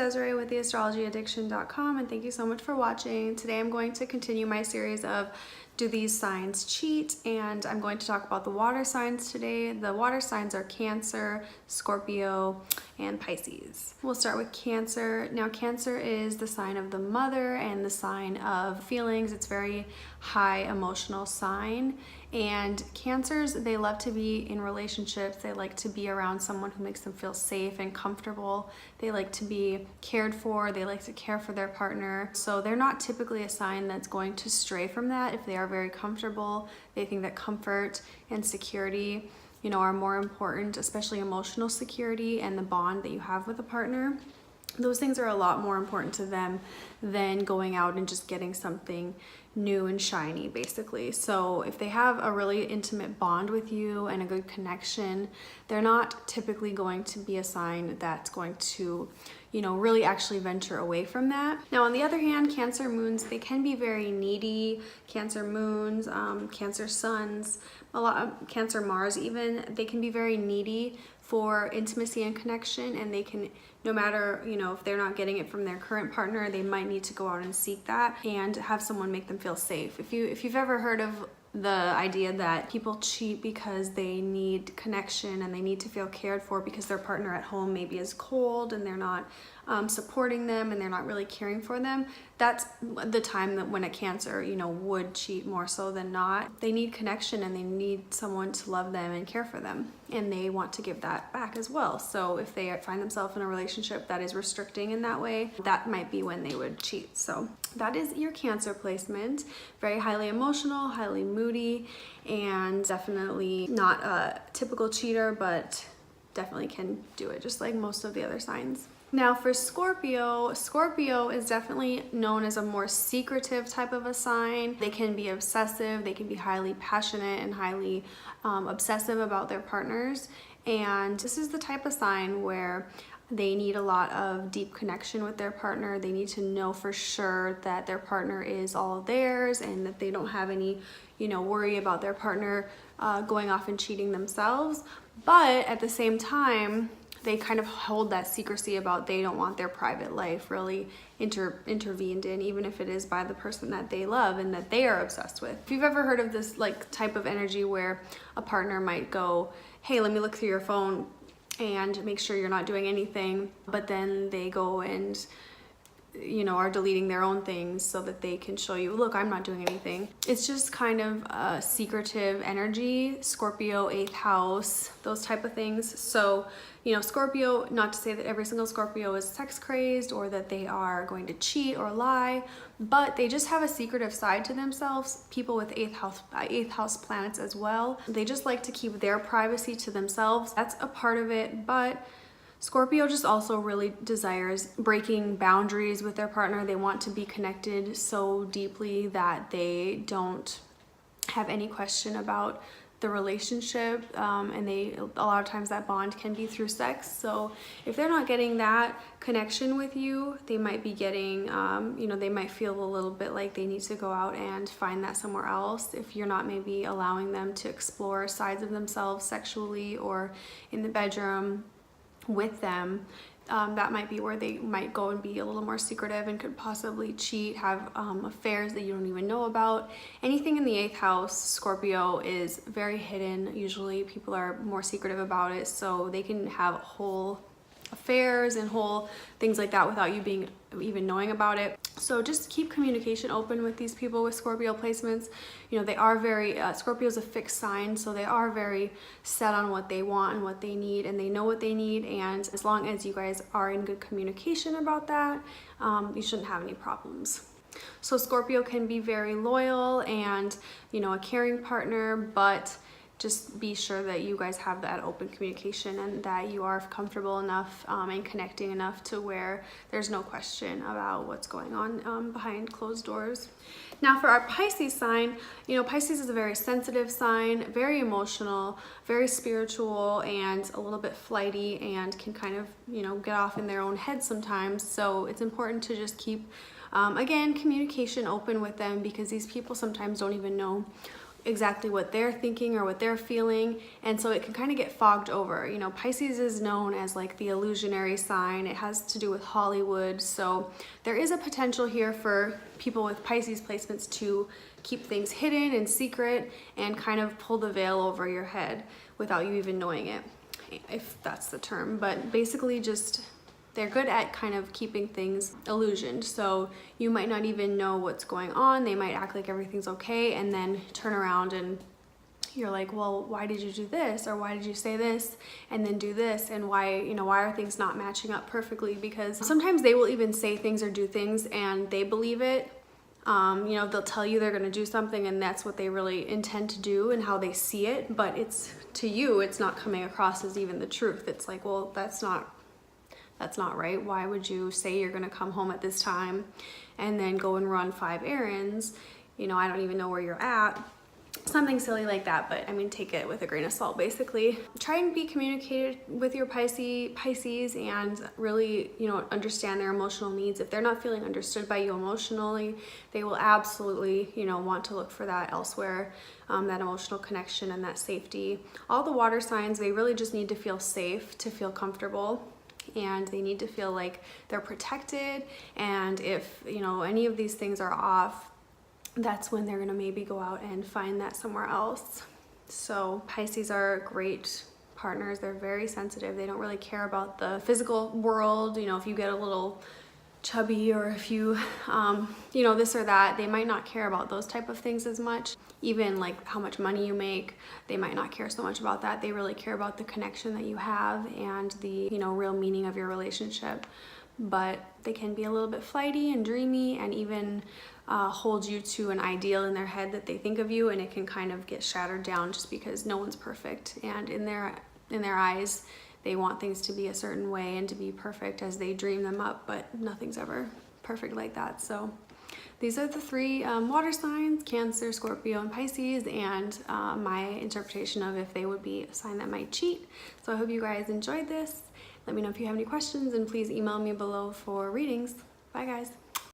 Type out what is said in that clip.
Desiree with theastrologyaddiction.com, and thank you so much for watching. Today I'm going to continue my series of Do These Signs Cheat? And I'm going to talk about the water signs today. The water signs are Cancer, Scorpio, and Pisces. We'll start with Cancer. Now, Cancer is the sign of the mother and the sign of feelings. It's very high emotional sign. And Cancers, they love to be in relationships. They like to be around someone who makes them feel safe and comfortable. They like to be cared for. They like to care for their partner. So they're not typically a sign that's going to stray from that if they are very comfortable. They think that comfort and security, are more important, especially emotional security and the bond that you have with a partner. Those things are a lot more important to them than going out and just getting something new and shiny, basically. So if they have a really intimate bond with you and a good connection, they're not typically going to be a sign that's going to, really actually venture away from that. Now, on the other hand, Cancer moons, they can be very needy. Cancer moons, Cancer suns, a lot of Cancer Mars even, they can be very needy for intimacy and connection, and they can, no matter, if they're not getting it from their current partner, they might need to go out and seek that and have someone make them feel safe. If you've ever heard of the idea that people cheat because they need connection and they need to feel cared for because their partner at home maybe is cold and they're not supporting them and they're not really caring for them, that's the time that when a Cancer, would cheat more so than not. They need connection and they need someone to love them and care for them, and they want to give that back as well. So if they find themselves in a relationship that is restricting in that way, that might be when they would cheat. So that is your Cancer placement. Very highly emotional, highly moody, and definitely not a typical cheater, but definitely can do it just like most of the other signs. Now for Scorpio, Scorpio is definitely known as a more secretive type of a sign. They can be obsessive, they can be highly passionate and highly obsessive about their partners. And this is the type of sign where they need a lot of deep connection with their partner. They need to know for sure that their partner is all theirs and that they don't have any, worry about their partner going off and cheating themselves. But at the same time, they kind of hold that secrecy about they don't want their private life really intervened in, even if it is by the person that they love and that they are obsessed with. If you've ever heard of this type of energy where a partner might go, hey, let me look through your phone and make sure you're not doing anything, but then they go and are deleting their own things so that they can show you, look, I'm not doing anything. It's just kind of a secretive energy. Scorpio, 8th house, those type of things. So, Scorpio, not to say that every single Scorpio is sex crazed or that they are going to cheat or lie, but they just have a secretive side to themselves. People with 8th house planets as well. They just like to keep their privacy to themselves. That's a part of it, but Scorpio just also really desires breaking boundaries with their partner. They want to be connected so deeply that they don't have any question about the relationship, and a lot of times that bond can be through sex. So if they're not getting that connection with you, they might be getting, they might feel a little bit like they need to go out and find that somewhere else if you're not maybe allowing them to explore sides of themselves sexually or in the bedroom with them. That might be where they might go and be a little more secretive and could possibly cheat, have affairs that you don't even know about. Anything in the 8th house, Scorpio, is very hidden. Usually people are more secretive about it, so they can have whole affairs and whole things like that without you being even knowing about it. So just keep communication open with these people with Scorpio placements. They are very, Scorpio is a fixed sign, so they are very set on what they want and what they need, and they know what they need. And as long as you guys are in good communication about that, you shouldn't have any problems. So Scorpio can be very loyal and, a caring partner, but just be sure that you guys have that open communication and that you are comfortable enough and connecting enough to where there's no question about what's going on behind closed doors. Now for our Pisces sign, Pisces is a very sensitive sign, very emotional, very spiritual, and a little bit flighty, and can kind of, get off in their own head sometimes. So it's important to just keep, again, communication open with them, because these people sometimes don't even know exactly what they're thinking or what they're feeling, and so it can kind of get fogged over. You know, Pisces is known as like the illusionary sign. It has to do with Hollywood, so there is a potential here for people with Pisces placements to keep things hidden and secret and kind of pull the veil over your head without you even knowing it, if that's the term. But basically just they're good at kind of keeping things illusioned. So you might not even know what's going on. They might act like everything's okay and then turn around and you're like, well, why did you do this? Or why did you say this and then do this? And why, you know, why are things not matching up perfectly? Because sometimes they will even say things or do things and they believe it. You know, they'll tell you they're going to do something and that's what they really intend to do and how they see it. But it's, to you, it's not coming across as even the truth. It's like, well, that's not right. Why would you say you're gonna come home at this time and then go and run 5 errands? You know, I don't even know where you're at. Something silly like that, but I mean, take it with a grain of salt, basically. Try and be communicated with your Pisces and really, you know, understand their emotional needs. If they're not feeling understood by you emotionally, they will absolutely, you know, want to look for that elsewhere, that emotional connection and that safety. All the water signs, they really just need to feel safe, to feel comfortable. And they need to feel like they're protected, and if, you know, any of these things are off, that's when they're gonna maybe go out and find that somewhere else. So Pisces are great partners. They're very sensitive. They don't really care about the physical world. You know, if you get a little chubby or if you, you know, this or that, they might not care about those type of things as much. Even like how much money you make, they might not care so much about that. They really care about the connection that you have and the, you know, real meaning of your relationship. But they can be a little bit flighty and dreamy and even hold you to an ideal in their head that they think of you, and it can kind of get shattered down just because no one's perfect. And in their eyes, they want things to be a certain way and to be perfect as they dream them up, but nothing's ever perfect like that. So these are the 3 water signs: Cancer, Scorpio, and Pisces, and my interpretation of if they would be a sign that might cheat. So I hope you guys enjoyed this. Let me know if you have any questions, and please email me below for readings. Bye guys.